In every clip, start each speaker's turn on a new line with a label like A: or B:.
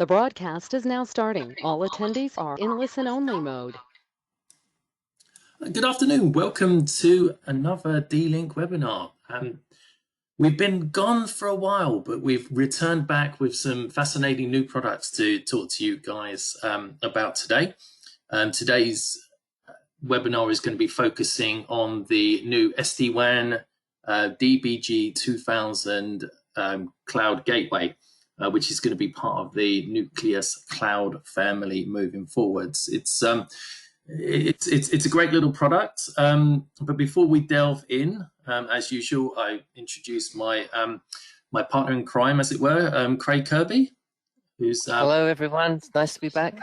A: The broadcast is now starting. All attendees are in listen-only mode.
B: Good afternoon. Welcome to another D-Link webinar. We've been gone for a while, but we've returned back with some fascinating new products to talk to you guys about today. Today's webinar is going to be focusing on the new SD Wan DBG-2000 cloud gateway, which is going to be part of the Nuclias cloud family moving forwards. It's a great little product, but before we delve in, as usual, I introduce my my partner in crime, as it were, Craig Kirby, who's
C: hello everyone. It's nice to be back.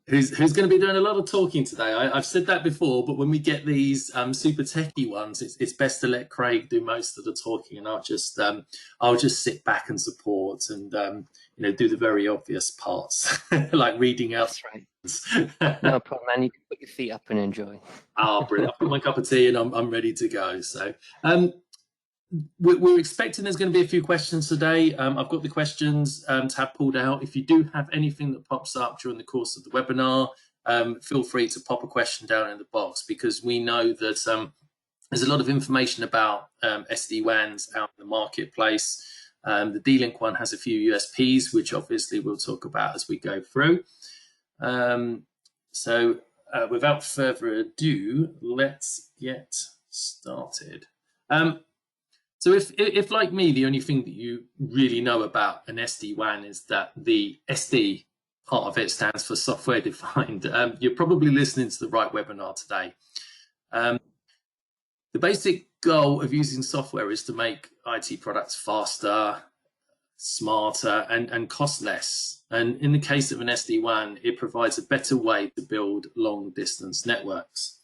B: Who's going to be doing a lot of talking today. I've said that before, but when we get these super techie ones, it's best to let Craig do most of the talking, and I'll just sit back and support and do the very obvious parts like reading out.
C: That's right. No problem, man. You can put your feet up and enjoy.
B: Oh, brilliant! I've got my cup of tea and I'm ready to go. So we're expecting there's going to be a few questions today. I've got the questions tab pulled out. If you do have anything that pops up during the course of the webinar, feel free to pop a question down in the box, because we know that there's a lot of information about SD WANs out in the marketplace. The D-Link one has a few USPs, which obviously we'll talk about as we go through. So without further ado, let's get started. So if like me, the only thing that you really know about an SD-WAN is that the SD part of it stands for software defined, you're probably listening to the right webinar today. The basic goal of using software is to make IT products faster, smarter, and cost less. And in the case of an SD-WAN, it provides a better way to build long distance networks.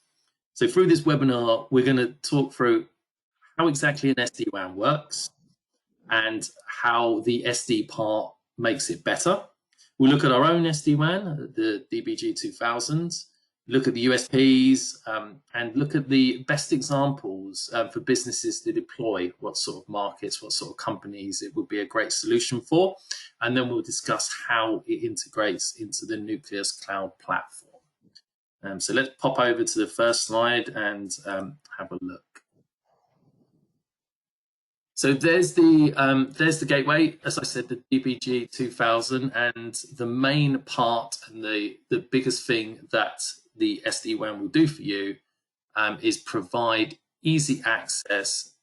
B: So through this webinar, we're going to talk through how exactly an SD-WAN works and how the SD part makes it better. We'll look at our own SD-WAN, the DBG-2000, look at the USPs, and look at the best examples for businesses to deploy, what sort of markets, what sort of companies it would be a great solution for. And then we'll discuss how it integrates into the Nuclias cloud platform. So let's pop over to the first slide and have a look. So there's the gateway, as I said, the DBG-2000, and the main part and the biggest thing that the SD-WAN will do for you is provide easy access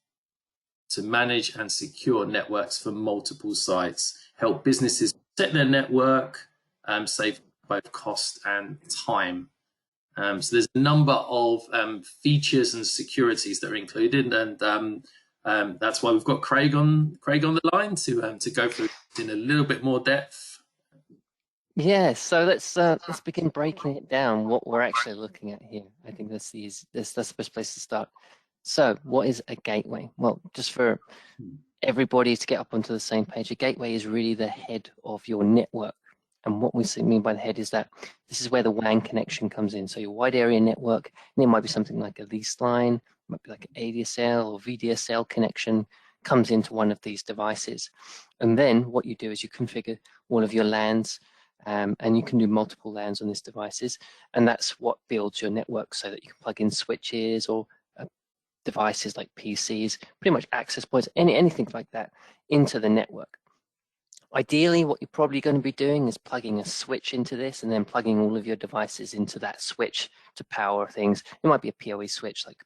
B: to manage and secure networks for multiple sites, help businesses protect their network, save both cost and time. So there's a number of features and securities that are included, and that's why we've got Craig on the line to go through in a little bit more depth.
C: Yeah, so let's begin breaking it down. What we're actually looking at here, I think that's the best place to start. So, what is a gateway? Well, just for everybody to get up onto the same page, a gateway is really the head of your network. And what we mean by the head is that this is where the WAN connection comes in. So your wide area network, and it might be something like a leased line, might be like an ADSL or VDSL connection, comes into one of these devices. And then what you do is you configure all of your LANs, and you can do multiple LANs on these devices. And that's what builds your network, so that you can plug in switches or devices like PCs, pretty much access points, anything like that into the network. Ideally, what you're probably going to be doing is plugging a switch into this and then plugging all of your devices into that switch to power things. It might be a PoE switch, like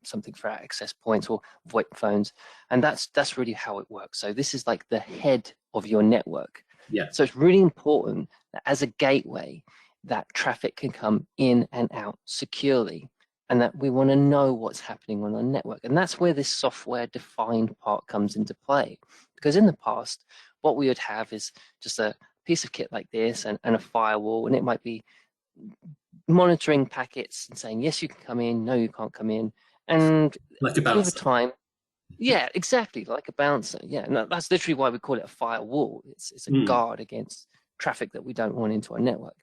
C: something for access points or VoIP phones. And that's really how it works. So this is like the head of your network.
B: Yeah.
C: So it's really important that as a gateway, that traffic can come in and out securely, and that we want to know what's happening on our network. And that's where this software defined part comes into play. Because in the past, what we would have is just a piece of kit like this and a firewall, and it might be monitoring packets and saying, yes, you can come in, no, you can't come in. And
B: like a bouncer.
C: Over time, yeah, exactly, like a bouncer. Yeah, and that's literally why we call it a firewall. It's a guard against traffic that we don't want into our network.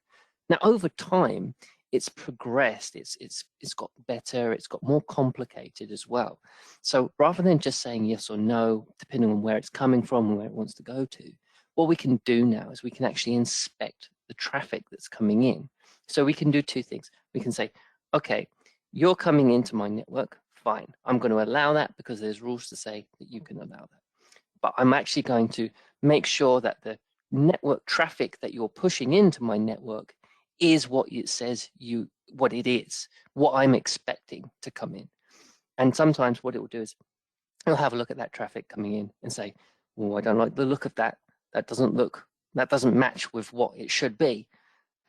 C: Now, over time, it's progressed, it's got better, it's got more complicated as well. So rather than just saying yes or no, depending on where it's coming from and where it wants to go to, what we can do now is we can actually inspect the traffic that's coming in. So we can do two things. We can say, okay, you're coming into my network, fine. I'm going to allow that because there's rules to say that you can allow that. But I'm actually going to make sure that the network traffic that you're pushing into my network is what it says what it is, what I'm expecting to come in. And sometimes what it will do is it'll have a look at that traffic coming in and say, oh, I don't like the look of that. That doesn't match with what it should be.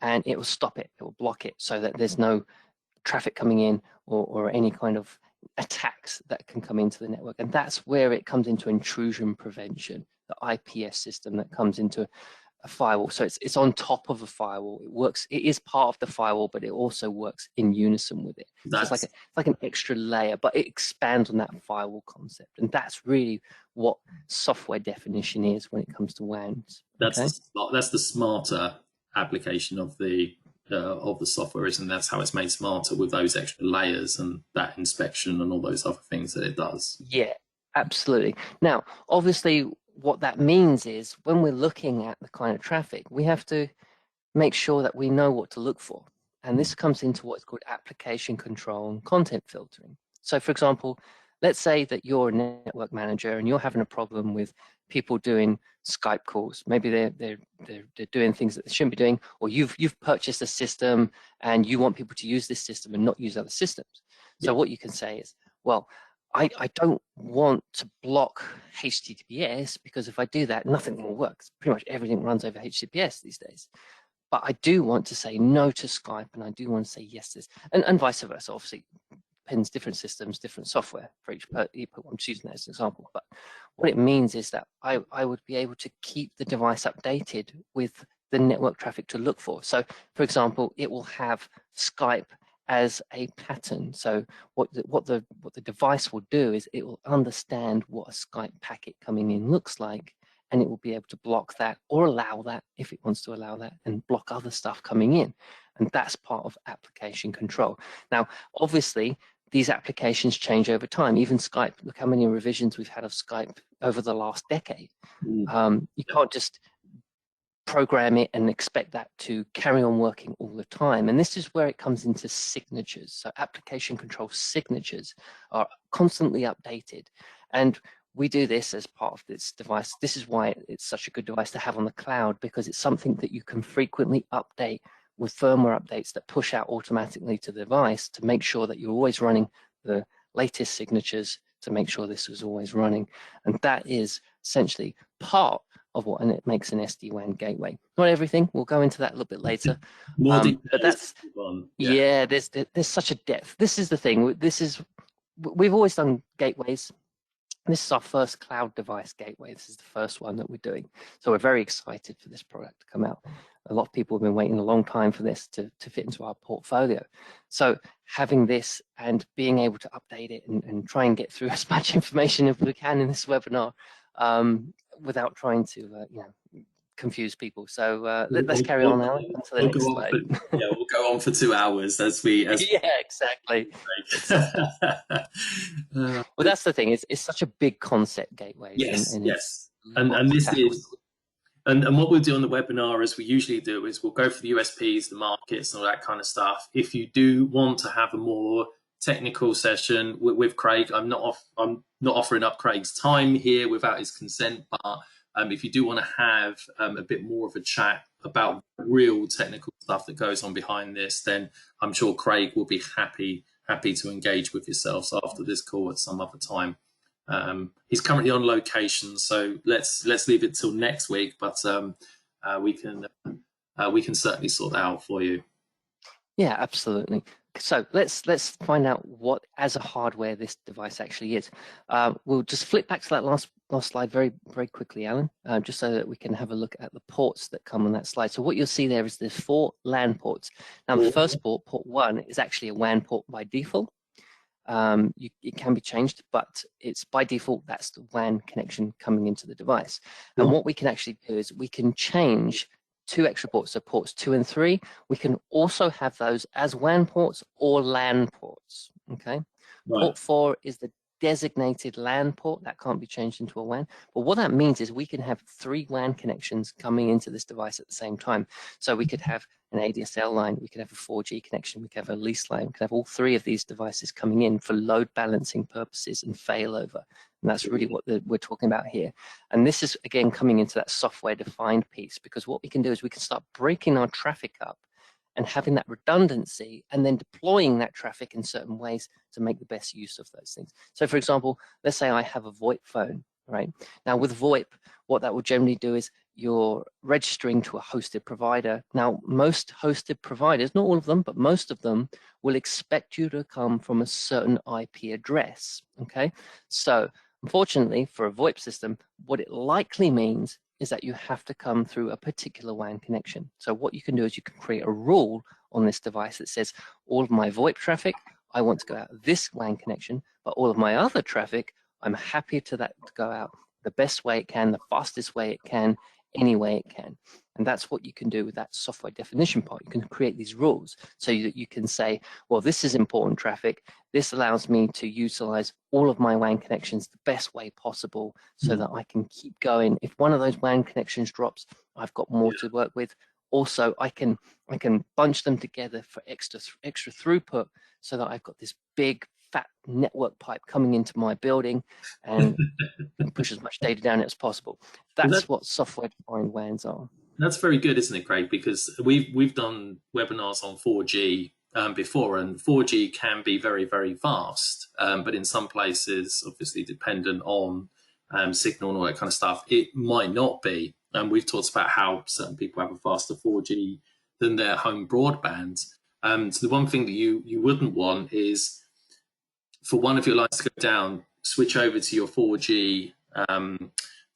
C: And it will stop it, it will block it so that there's no traffic coming in or any kind of attacks that can come into the network. And that's where it comes into intrusion prevention, the IPS system that comes into a firewall. So it's on top of a firewall. It works, it is part of the firewall, but it also works in unison with it. So it's like an extra layer, but it expands on that firewall concept. And that's really what software definition is when it comes to WANs.
B: That's the smarter application of the software, isn't it? That's how it's made smarter, with those extra layers and that inspection and all those other things that it does.
C: Yeah, absolutely. Now, obviously, what that means is when we're looking at the kind of traffic, we have to make sure that we know what to look for. And this comes into what's called application control and content filtering. So for example, let's say that you're a network manager and you're having a problem with people doing Skype calls. Maybe they're doing things that they shouldn't be doing, or you've purchased a system and you want people to use this system and not use other systems. So what you can say is, well, I don't want to block HTTPS, because if I do that, nothing will work. Pretty much everything runs over HTTPS these days. But I do want to say no to Skype, and I do want to say yes to this, and vice versa. Obviously, depends, different systems, different software for each. I'm just using that as an example. But what it means is that I would be able to keep the device updated with the network traffic to look for. So, for example, it will have Skype as a pattern. So what the device will do is it will understand what a Skype packet coming in looks like, and it will be able to block that or allow that if it wants to allow that, and block other stuff coming in. And that's part of application control. Now, obviously, these applications change over time. Even Skype, look how many revisions we've had of Skype over the last decade. You can't just program it and expect that to carry on working all the time. And this is where it comes into signatures. So application control signatures are constantly updated. And we do this as part of this device. This is why it's such a good device to have on the cloud, because it's something that you can frequently update with firmware updates that push out automatically to the device to make sure that you're always running the latest signatures, to make sure this is always running. And that is essentially part of what it makes an SD-WAN gateway. Not everything, we'll go into that a little bit later. But that's, yeah, there's such a depth. This is the thing, we've always done gateways. This is our first cloud device gateway. This is the first one that we're doing. So we're very excited for this product to come out. A lot of people have been waiting a long time for this to fit into our portfolio. So having this and being able to update it and try and get through as much information as we can in this webinar without trying to confuse people. So let's carry on now onto the next slide.
B: We'll go on for 2 hours as yeah,
C: exactly. Well, that's the thing. It's such a big concept, gateways.
B: Yes, and this is. And what we'll do on the webinar, as we usually do, is we'll go for the USPs, the markets, and all that kind of stuff. If you do want to have a more technical session with Craig, I'm not offering up Craig's time here without his consent, but if you do want to have a bit more of a chat about real technical stuff that goes on behind this, then I'm sure Craig will be happy to engage with yourselves after this call at some other time. He's currently on location, so let's leave it till next week, but we can certainly sort that out for you.
C: Yeah, absolutely. So let's find out what, as a hardware, this device actually is. We'll just flip back to that last slide very quickly, Alan, just so that we can have a look at the ports that come on that slide. So what you'll see there is there's 4 LAN ports. Now the first port, port 1, is actually a WAN port by default. It can be changed, but it's by default, that's the WAN connection coming into the device. And what we can actually do is we can change 2 extra ports, so ports 2 and 3. We can also have those as WAN ports or LAN ports. Okay. Right. Port 4 is the designated LAN port that can't be changed into a WAN. But what that means is we can have 3 WAN connections coming into this device at the same time. So we could have an ADSL line, we could have a 4G connection, we could have a lease line, we could have all 3 of these devices coming in for load balancing purposes and failover. And that's really what we're talking about here. And this is, again, coming into that software defined piece, because what we can do is we can start breaking our traffic up and having that redundancy and then deploying that traffic in certain ways to make the best use of those things. So for example, let's say I have a VoIP phone, right? Now with VoIP, what that will generally do is you're registering to a hosted provider. Now, most hosted providers, not all of them, but most of them will expect you to come from a certain IP address, okay? So unfortunately for a VoIP system, what it likely means is that you have to come through a particular WAN connection. So what you can do is you can create a rule on this device that says all of my VoIP traffic, I want to go out this WAN connection, but all of my other traffic, I'm happy to go out the best way it can, the fastest way it can, any way it can. And that's what you can do with that software definition part. You can create these rules so that you can say, well, this is important traffic. This allows me to utilize all of my WAN connections the best way possible so that I can keep going. If one of those WAN connections drops, I've got more to work with. Also, I can bunch them together for extra throughput so that I've got this big fat network pipe coming into my building and push as much data down as possible. That's what software-defined WANs are.
B: That's very good, isn't it, Craig? Because we've done webinars on 4G before, and 4G can be very, very fast, but in some places, obviously dependent on signal and all that kind of stuff, it might not be. And we've talked about how certain people have a faster 4G than their home broadband. So the one thing that you wouldn't want is for one of your lines to go down, switch over to your 4G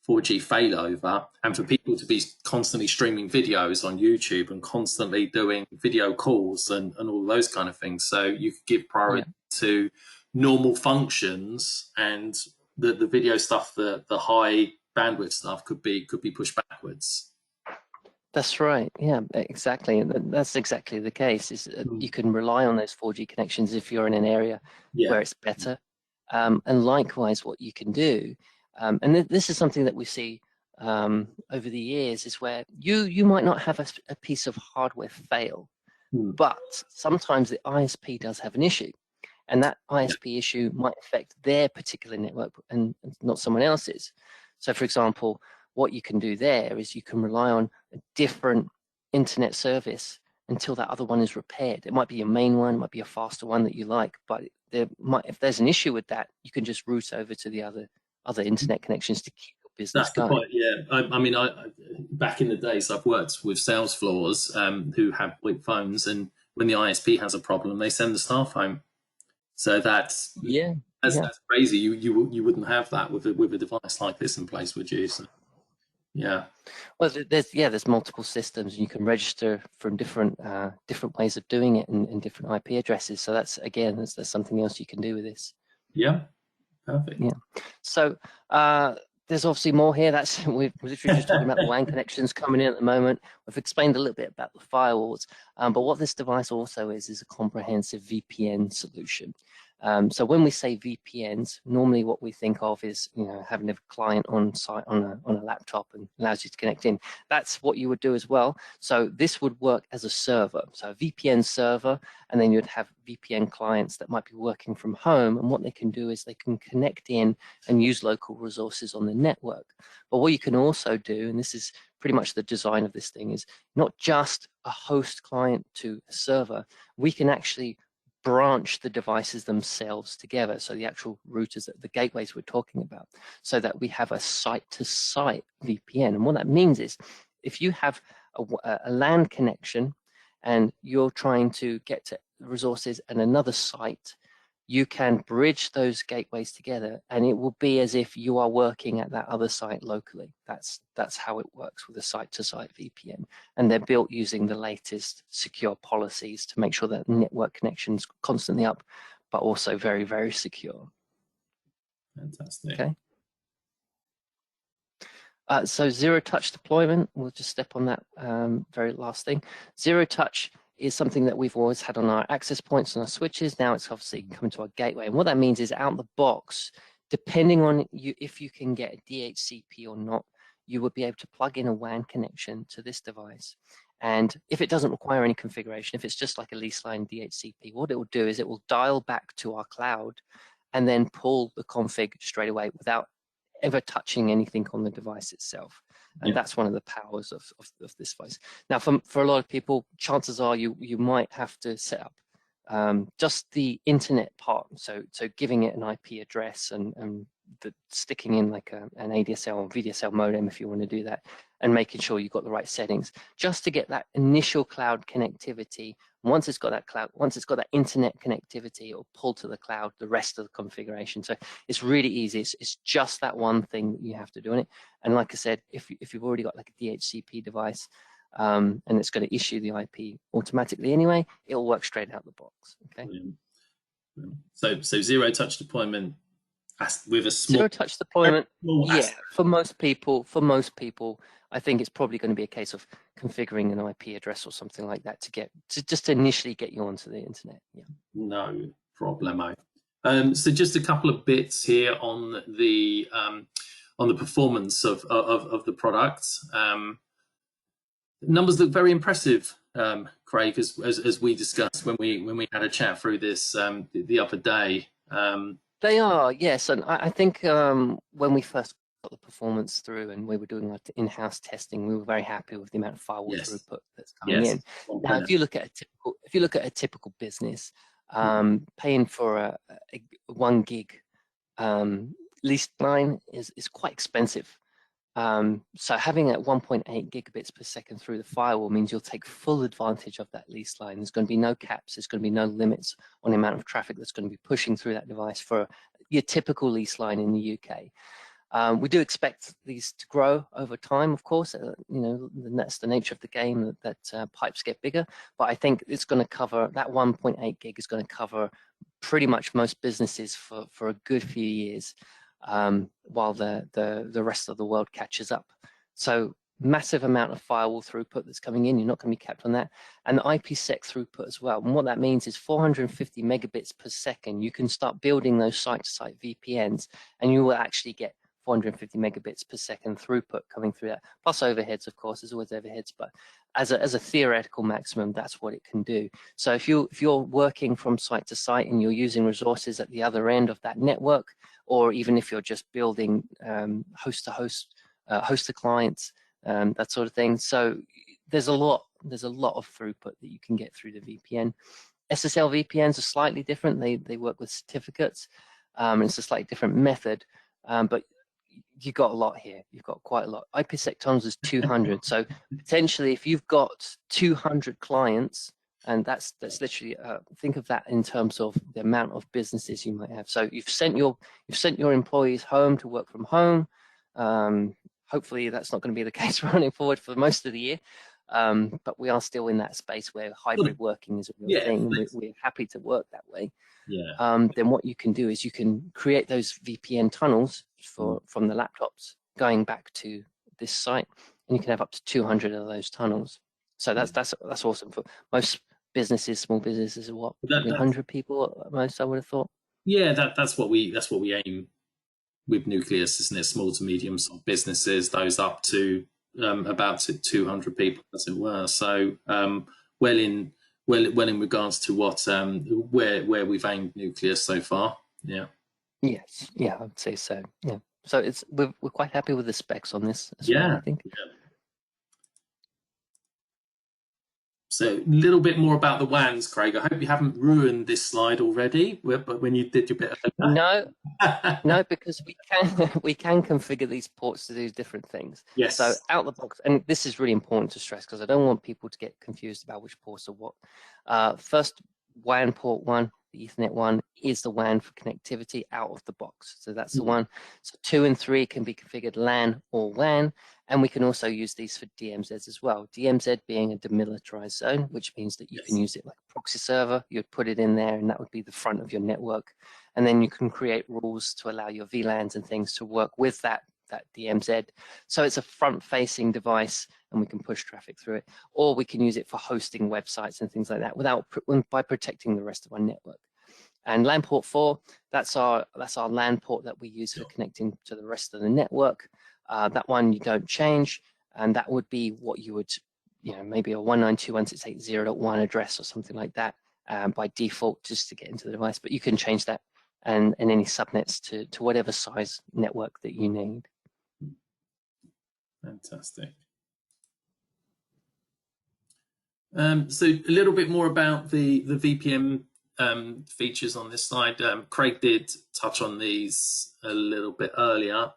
B: 4G failover, and for people to be constantly streaming videos on YouTube and constantly doing video calls and all those kind of things. So you could give priority to normal functions, and the video stuff, the high bandwidth stuff could be pushed backwards.
C: That's right. Yeah, exactly. And that's exactly the case. Is you can rely on those 4G connections if you're in an area where it's better. And likewise, what you can do, and this is something that we see over the years, is where you might not have a piece of hardware fail, but sometimes the ISP does have an issue. And that ISP issue might affect their particular network and not someone else's. So for example, what you can do there is you can rely on a different internet service until that other one is repaired. It might be your main one, it might be a faster one that you like, but if there's an issue with that, you can just route over to the other internet connections to keep your business going.
B: That's the point, yeah. I mean, back in the days, I've worked with sales floors who have VoIP phones, and when the ISP has a problem, they send the staff home. So that's crazy. You wouldn't have that with a device like this in place, would you? So, yeah.
C: Well, there's multiple systems, and you can register from different ways of doing it and different IP addresses. So that's something else you can do with this.
B: Yeah, perfect.
C: Yeah. So there's obviously more here. We're literally just talking about the WAN connections coming in at the moment. We've explained a little bit about the firewalls, but what this device also is a comprehensive VPN solution. So when we say VPNs, normally what we think of is having a client on site on a laptop and allows you to connect in. That's what you would do as well. So this would work as a server, so a VPN server, and then you'd have VPN clients that might be working from home. And what they can do is they can connect in and use local resources on the network. But what you can also do, and this is pretty much the design of this thing, is not just a host client to a server. We can actually branch the devices themselves together, so the actual routers, the gateways we're talking about, so that we have a site-to-site VPN. And what that means is if you have a LAN connection and you're trying to get to resources at another site, you can bridge those gateways together, and it will be as if you are working at that other site locally. That's how it works with a site-to-site VPN, and they're built using the latest secure policies to make sure that network connection's constantly up, but also very, very secure.
B: Fantastic.
C: Okay. So zero-touch deployment, we'll just step on that very last thing. Zero-touch is something that we've always had on our access points and our switches. Now it's obviously coming to our gateway. And what that means is out the box, depending on you, if you can get a DHCP or not, you would be able to plug in a WAN connection to this device. And if it doesn't require any configuration, if it's just like a lease line DHCP, what it will do is it will dial back to our cloud and then pull the config straight away without ever touching anything on the device itself. And that's one of the powers of this device. Now, for a lot of people, chances are you might have to set up just the internet part. So giving it an IP address and sticking in like an ADSL or VDSL modem if you want to do that, and making sure you've got the right settings just to get that initial cloud connectivity. Once it's got that internet connectivity, it'll pull to the cloud the rest of the configuration. So it's really easy. It's just that one thing that you have to do on it. And like I said, if you've already got like a DHCP device and it's going to issue the IP automatically anyway, it'll work straight out the box. Okay.
B: So zero touch deployment with a small
C: zero touch deployment. Yeah, for most people, I think it's probably going to be a case of configuring an IP address or something like that to just initially get you onto the internet. Yeah.
B: No problemo. So just a couple of bits here on the performance of the product. Numbers look very impressive, Craig, as we discussed when we had a chat through this the other day.
C: They are, yes, and I think when we first got the performance through and we were doing like in-house testing, we were very happy with the amount of firewall throughput that's coming in. Now, if you look at a typical business, paying for a 1 gig leased line is quite expensive. So having at 1.8 gigabits per second through the firewall means you'll take full advantage of that lease line. There's going to be no caps. There's going to be no limits on the amount of traffic that's going to be pushing through that device for your typical lease line in the UK. We do expect these to grow over time, of course. That's the nature of the game, that pipes get bigger. But I think it's going to cover, that 1.8 gig is going to cover pretty much most businesses for a good few years. While the rest of the world catches up. So massive amount of firewall throughput that's coming in. You're not going to be capped on that. And the IPsec throughput as well. And what that means is 450 megabits per second. You can start building those site-to-site VPNs and you will actually get 450 megabits per second throughput coming through that. Plus overheads, of course, there's always overheads, but as a theoretical maximum, that's what it can do. So if you're working from site to site and you're using resources at the other end of that network, or even if you're just building host to clients, that sort of thing. So there's a lot of throughput that you can get through the VPN. SSL VPNs are slightly different. They work with certificates. It's a slightly different method, but you got a lot here. You've got quite a lot. IPsec tunnels is 200. So potentially, if you've got 200 clients, and that's literally think of that in terms of the amount of businesses you might have. So you've sent your employees home to work from home. Hopefully, that's not going to be the case running forward for most of the year. But we are still in that space where hybrid working is a real thing. We're happy to work that way. Then what you can do is you can create those VPN tunnels from the laptops going back to this site, and you can have up to 200 of those tunnels. So that's awesome for most businesses. Small businesses are what, 100 people at most, I would have thought.
B: Yeah, that's what we aim with Nuclias, isn't it? Small to medium businesses, those up to about 200 people, as it were. So well in regards to what where we've aimed Nuclias so far. Yeah.
C: Yes. Yeah, I would say so. Yeah. So we're quite happy with the specs on this as well, I think.
B: Yeah. So a little bit more about the WANs, Craig. I hope you haven't ruined this slide already, but when you did your bit of
C: No, because we can configure these ports to do different things.
B: Yes.
C: So out the box, and this is really important to stress because I don't want people to get confused about which ports are what. First, WAN port 1, the Ethernet one, is the WAN for connectivity out of the box. So that's the one. So 2 and 3 can be configured LAN or WAN, and we can also use these for DMZs as well. DMZ being a demilitarized zone, which means that you can use it like a proxy server. You'd put it in there, and that would be the front of your network. And then you can create rules to allow your VLANs and things to work with that that DMZ. So it's a front-facing device, and we can push traffic through it, or we can use it for hosting websites and things like that by protecting the rest of our network. And LAN port 4, that's our LAN port that we use for connecting to the rest of the network. That one you don't change, and that would be what you would, maybe a 192.168.0.1 address or something like that by default, just to get into the device. But you can change that and any subnets to whatever size network that you need.
B: Fantastic. So a little bit more about the VPN features on this slide. Craig did touch on these a little bit earlier,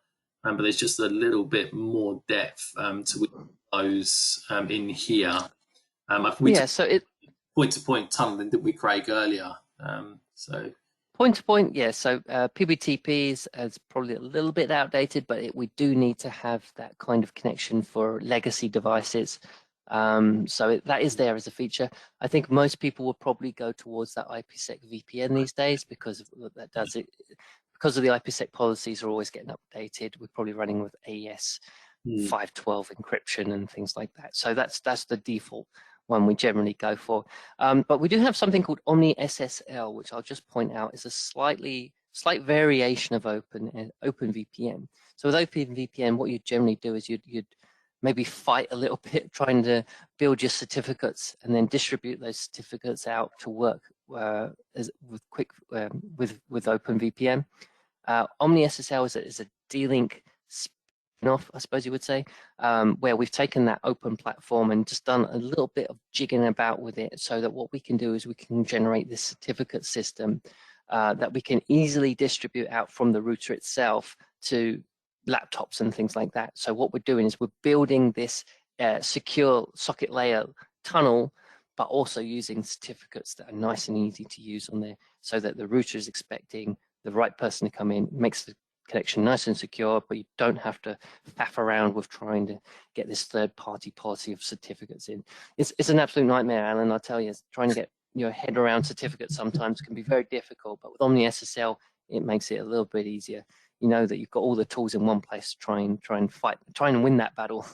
B: but there's just a little bit more depth to those in here.
C: So it
B: point-to-point tunneling, didn't we, Craig, earlier? So
C: point-to-point, yeah. So PBTP is probably a little bit outdated, but we do need to have that kind of connection for legacy devices. So that is there as a feature. I think most people will probably go towards that IPsec VPN these days because of that does it. Because of the IPsec policies are always getting updated, we're probably running with AES 512 encryption and things like that. So that's the default one we generally go for. But we do have something called Omni SSL, which I'll just point out is a slight variation of Open VPN. So with Open VPN, what you generally do is you'd maybe fight a little bit trying to build your certificates and then distribute those certificates out to work with Open VPN. Omni SSL is a D-Link spin-off, I suppose you would say, where we've taken that open platform and just done a little bit of jigging about with it, so that what we can do is we can generate this certificate system that we can easily distribute out from the router itself to laptops and things like that. So what we're doing is we're building this secure socket layer tunnel, but also using certificates that are nice and easy to use on there, so that the router is expecting the right person to come in, makes the connection nice and secure, but you don't have to faff around with trying to get this third-party policy of certificates in. It's an absolute nightmare, Alan, I'll tell you. Trying to get your head around certificates sometimes can be very difficult, but with Omni SSL, it makes it a little bit easier. You know that you've got all the tools in one place to try and win that battle.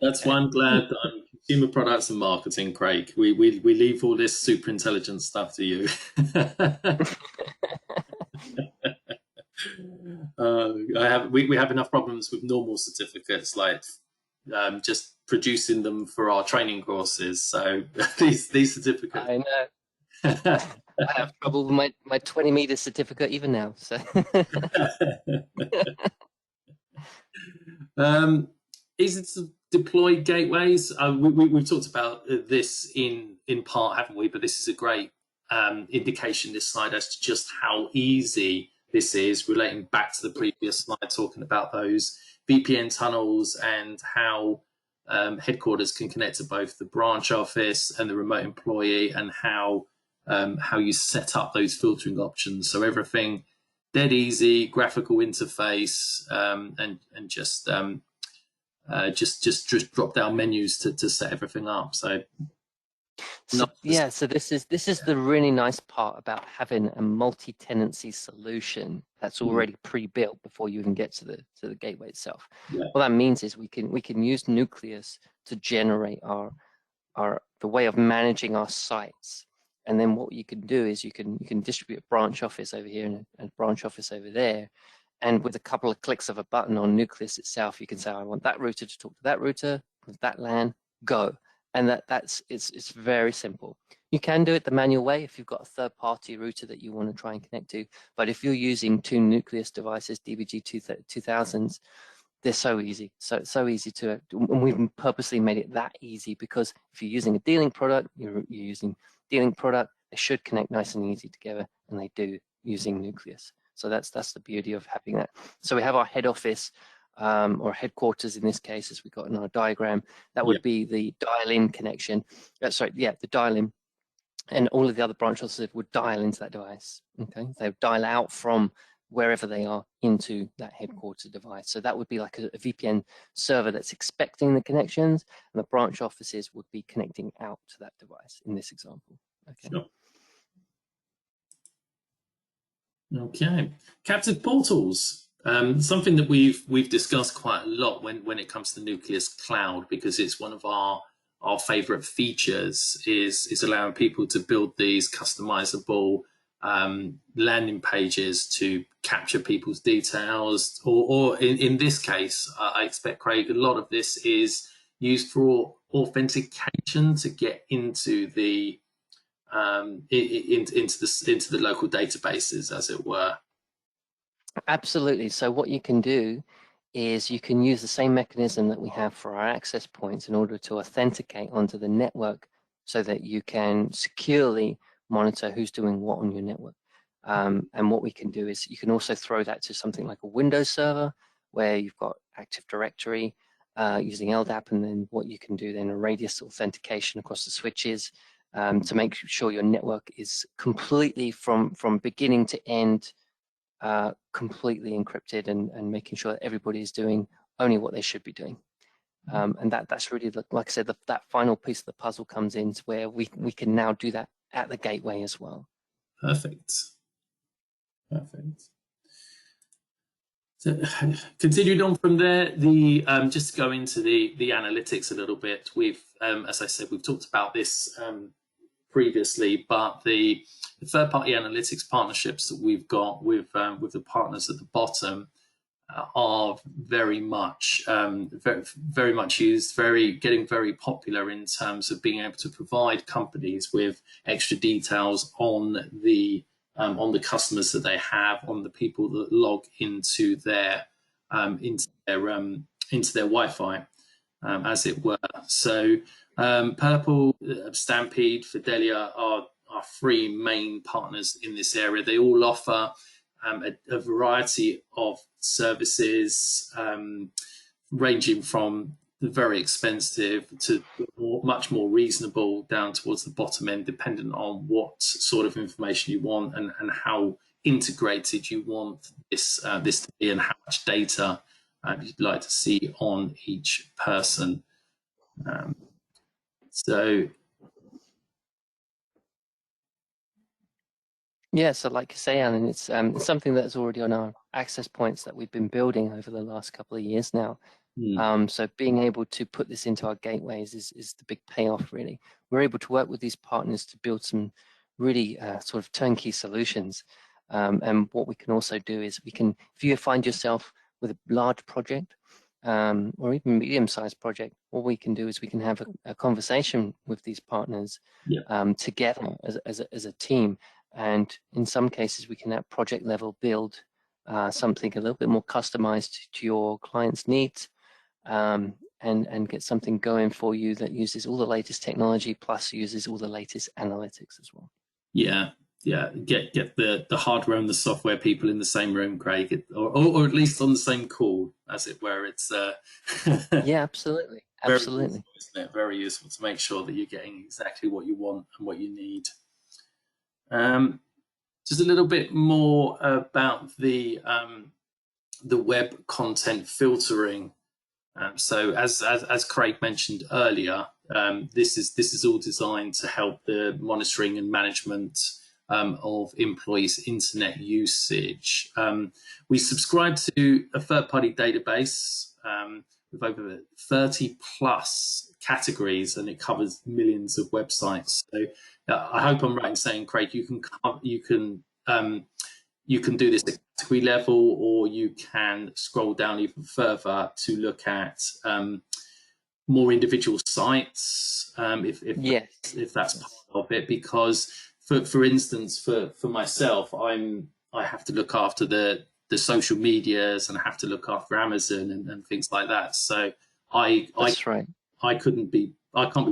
B: That's why I'm glad that I'm consumer products and marketing, Craig. We leave all this super intelligent stuff to you. We have enough problems with normal certificates, like just producing them for our training courses. So these certificates.
C: I know. I have trouble with my 20-meter certificate even now. So.
B: Easy to deploy gateways. We've talked about this in part, haven't we? But this is a great indication, this slide, as to just how easy this is, relating back to the previous slide, talking about those VPN tunnels and how headquarters can connect to both the branch office and the remote employee, and how you set up those filtering options. So everything dead easy, graphical interface, and just drop down menus to set everything up. So
C: this is the really nice part about having a multi-tenancy solution that's already pre-built before you even get to the gateway itself.
B: Yeah.
C: What that means is we can use Nuclias to generate the way of managing our sites. And then what you can do is you can distribute a branch office over here and a branch office over there. And with a couple of clicks of a button on Nuclias itself, you can say, I want that router to talk to that router with that LAN, go. And it's very simple. You can do it the manual way if you've got a third-party router that you want to try and connect to. But if you're using two Nuclias devices, DBG-2000s, they're so easy. So easy to, and we've purposely made it that easy, because if you're using a D-Link product, you're using D-Link product, they should connect nice and easy together, and they do using Nuclias. So that's the beauty of having that. So we have our head office, or headquarters in this case, as we got in our diagram. That would be the dial-in connection. The dial-in, and all of the other branch offices would dial into that device. Okay, they would dial out from wherever they are into that headquarter device. So that would be like a VPN server that's expecting the connections, and the branch offices would be connecting out to that device in this example. Okay.
B: Sure. Okay, captive portals. Something that we've discussed quite a lot when it comes to Nuclias Cloud, because it's one of our favorite features, is allowing people to build these customizable landing pages to capture people's details, or in this case, I expect, Craig, a lot of this is used for authentication to get into the into the local databases, as it were.
C: Absolutely. So what you can do is you can use the same mechanism that we have for our access points in order to authenticate onto the network so that you can securely monitor who's doing what on your network. And what we can do is you can also throw that to something like a Windows server where you've got Active Directory using LDAP, and then what you can do then a radius authentication across the switches to make sure your network is completely from beginning to end completely encrypted, and making sure that everybody is doing only what they should be doing. And that's really, like I said, that final piece of the puzzle comes in where we can now do that at the gateway as well.
B: Perfect. So, continuing on from there, just to go into the analytics a little bit, we've, as I said, we've talked about this previously, but the third-party analytics partnerships that we've got with the partners at the bottom are very much very much used, getting very popular in terms of being able to provide companies with extra details on the customers that they have, on the people that log into their Wi-Fi, as it were. So Purple, Stampede, Fidelia are our three main partners in this area. They all offer a variety of services, ranging from the very expensive to much more reasonable, down towards the bottom end, depending on what sort of information you want and how integrated you want this to be, and how much data you'd like to see on each person.
C: Yeah, so like you say, Alan, it's something that's already on our access points that we've been building over the last couple of years now. So being able to put this into our gateways is the big payoff, really. We're able to work with these partners to build some really sort of turnkey solutions. And what we can also do is if you find yourself with a large project or even medium-sized project, what we can do is we can have a conversation with these partners together as a team. And in some cases, we can at project level build something a little bit more customized to your client's needs, and get something going for you that uses all the latest technology plus uses all the latest analytics as well.
B: Yeah, get the hardware and the software people in the same room, Craig, or at least on the same call, as it were. It's
C: yeah, absolutely.
B: Very useful, isn't it? Very useful to make sure that you're getting exactly what you want and what you need. Just a little bit more about the web content filtering. So as Craig mentioned earlier, this is all designed to help the monitoring and management of employees' internet usage. We subscribe to a third-party database with over 30 plus categories, and it covers millions of websites. So I hope I'm right in saying, Craig, you can do this at category level, or you can scroll down even further to look at more individual sites, if that's part of it. Because for instance, for myself, I have to look after the social medias, and I have to look after Amazon and things like that. So I can't be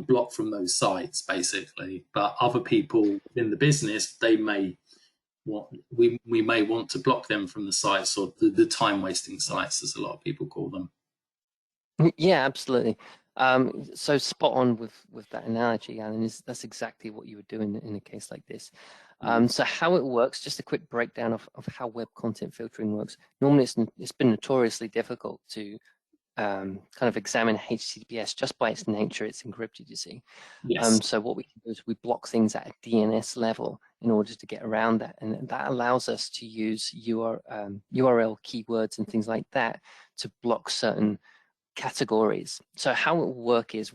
B: blocked from those sites, basically. But other people in the business, we may want to block them from the sites, or the time wasting sites, as a lot of people call them.
C: Yeah, absolutely. So spot on with that analogy, Alan. That's exactly what you would do in a case like this. So how it works, just a quick breakdown of how web content filtering works. Normally it's been notoriously difficult to kind of examine HTTPS just by its nature. It's encrypted, you see.
B: Yes.
C: So what we can do is we block things at a DNS level in order to get around that. And that allows us to use URL keywords and things like that to block certain categories. So how it will work is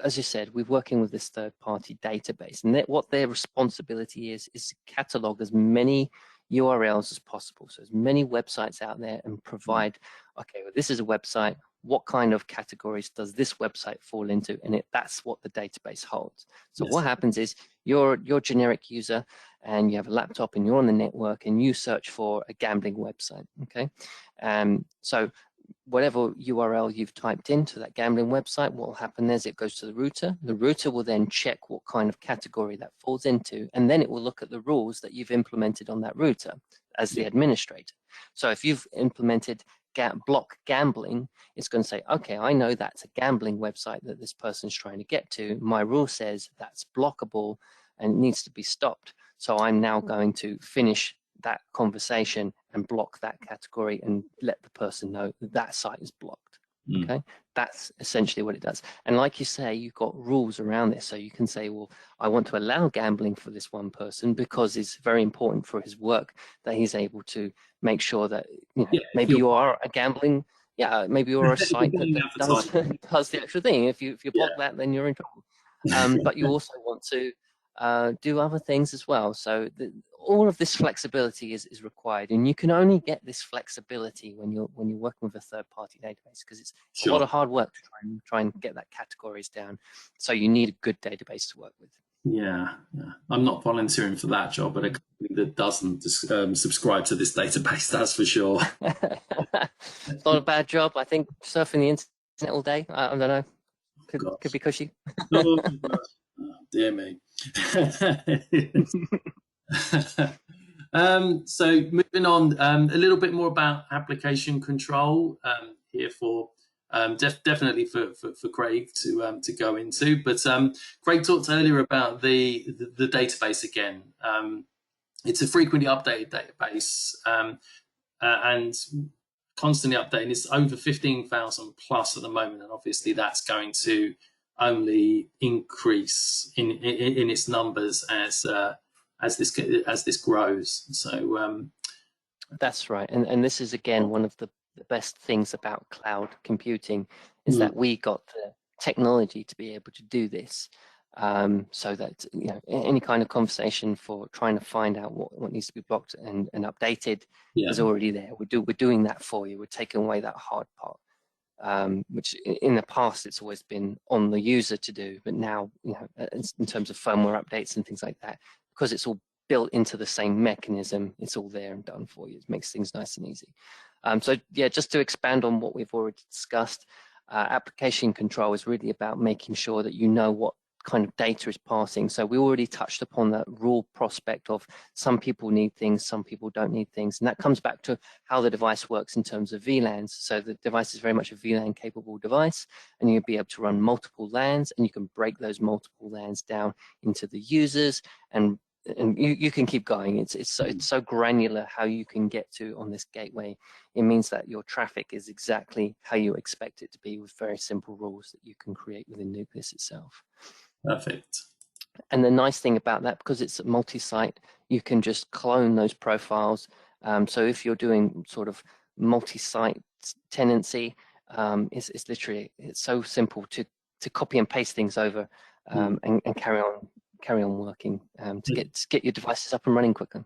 C: as you said, we're working with this third-party database, and what their responsibility is to catalog as many URLs as possible. So as many websites out there, and provide, okay, well, this is a website. What kind of categories does this website fall into? And that's what the database holds. So what happens is you're generic user and you have a laptop and you're on the network and you search for a gambling website. Okay. So whatever URL you've typed into that gambling website, what will happen is it goes to the router. The router will then check what kind of category that falls into, and then it will look at the rules that you've implemented on that router as the administrator. So if you've implemented block gambling, it's going to say, okay, I know that's a gambling website that this person's trying to get to. My rule says that's blockable and it needs to be stopped. So I'm now going to finish that conversation and block that category and let the person know that that site is blocked. Okay, that's essentially what it does. And like you say, you've got rules around this. So you can say, well, I want to allow gambling for this one person because it's very important for his work that he's able to make sure that, you know, maybe you are a gambling, maybe you're a site that does the actual thing. If you block that, then you're in trouble. But you also want to do other things as well. So all of this flexibility is required, and you can only get this flexibility when you're working with a third-party database, because it's a lot of hard work to try and get that categories down. So you need a good database to work with.
B: Yeah. I'm not volunteering for that job, but a company that doesn't subscribe to this database, that's for sure.
C: It's not a bad job. I think surfing the internet all day, I don't know, could be cushy.
B: Oh, dear me. So moving on, a little bit more about application control here for definitely for Craig to go into. But Craig talked earlier about the database again. It's a frequently updated database and constantly updating. It's over 15,000 plus at the moment, and obviously that's going to only increase in its numbers as this grows. So
C: that's right, and this is again one of the best things about cloud computing is that we got the technology to be able to do this, so that, you know, any kind of conversation for trying to find out what needs to be blocked and updated is already there. We're doing that for you. We're taking away that hard part. Which in the past it's always been on the user to do, but now, you know, in terms of firmware updates and things like that, because it's all built into the same mechanism, it's all there and done for you. It makes things nice and easy. So yeah, just to expand on what we've already discussed, application control is really about making sure that you know what kind of data is passing. So we already touched upon that rule prospect of some people need things, some people don't need things. And that comes back to how the device works in terms of VLANs. So the device is very much a VLAN capable device, and you'll be able to run multiple LANs, and you can break those multiple LANs down into the users, and you can keep going. It's so granular how you can get to on this gateway. It means that your traffic is exactly how you expect it to be, with very simple rules that you can create within Nuclias itself.
B: Perfect.
C: And the nice thing about that, because it's a multi-site, you can just clone those profiles. So if you're doing sort of multi-site tenancy, it's literally, it's so simple to copy and paste things over, and carry on working to get your devices up and running quicker.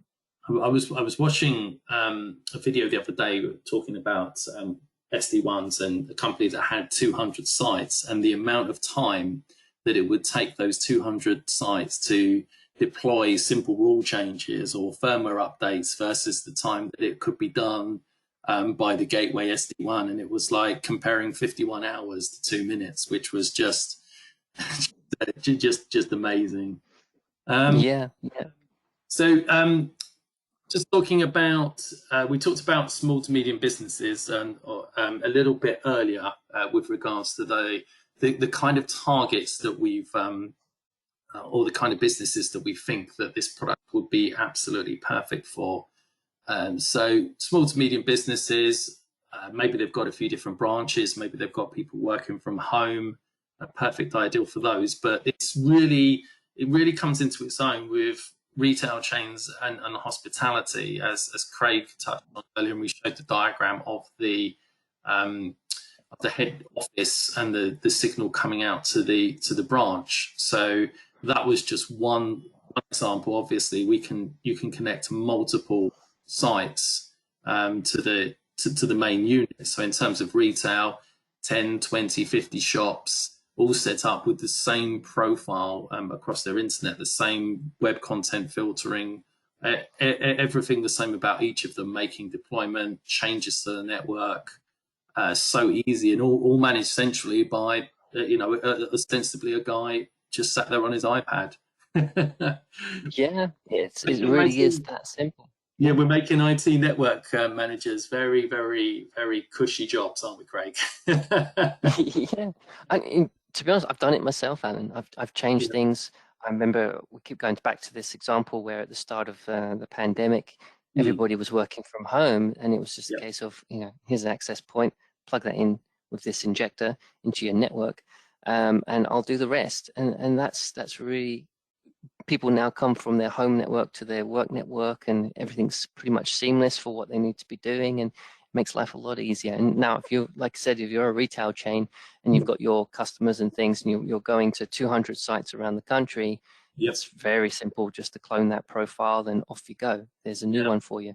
B: I was watching a video the other day talking about SD Wans and a company that had 200 sites, and the amount of time that it would take those 200 sites to deploy simple rule changes or firmware updates versus the time that it could be done by the gateway SD Wan. And it was like comparing 51 hours to 2 minutes, which was just amazing. So just talking about, we talked about small to medium businesses a little bit earlier with regards to the kind of targets that we've, or the kind of businesses that we think that this product would be absolutely perfect for. So small to medium businesses, maybe they've got a few different branches, maybe they've got people working from home, a perfect ideal for those. But it really comes into its own with retail chains and hospitality, as Craig touched on earlier, and we showed the diagram of the head office and the signal coming out to the branch. So that was just one example. Obviously, you can connect multiple sites to the main unit. So in terms of retail, 10, 20, 50 shops all set up with the same profile across their internet, the same web content filtering, everything the same about each of them, making deployment changes to the network so easy, and all managed centrally by ostensibly a guy just sat there on his iPad.
C: Yeah, it really is that simple.
B: Yeah, we're making IT network managers very, very, very cushy jobs, aren't we, Craig?
C: Yeah, to be honest, I've done it myself, Alan. I've changed things. I remember we keep going back to this example where at the start of the pandemic, everybody was working from home, and it was just a case of, here's an access point, plug that in with this injector into your network, and I'll do the rest. And that's really, people now come from their home network to their work network, and everything's pretty much seamless for what they need to be doing, and it makes life a lot easier. And now, if you, like I said, if you're a retail chain and you've got your customers and things, and you're going to 200 sites around the country, it's very simple just to clone that profile, then off you go. There's a new one for you.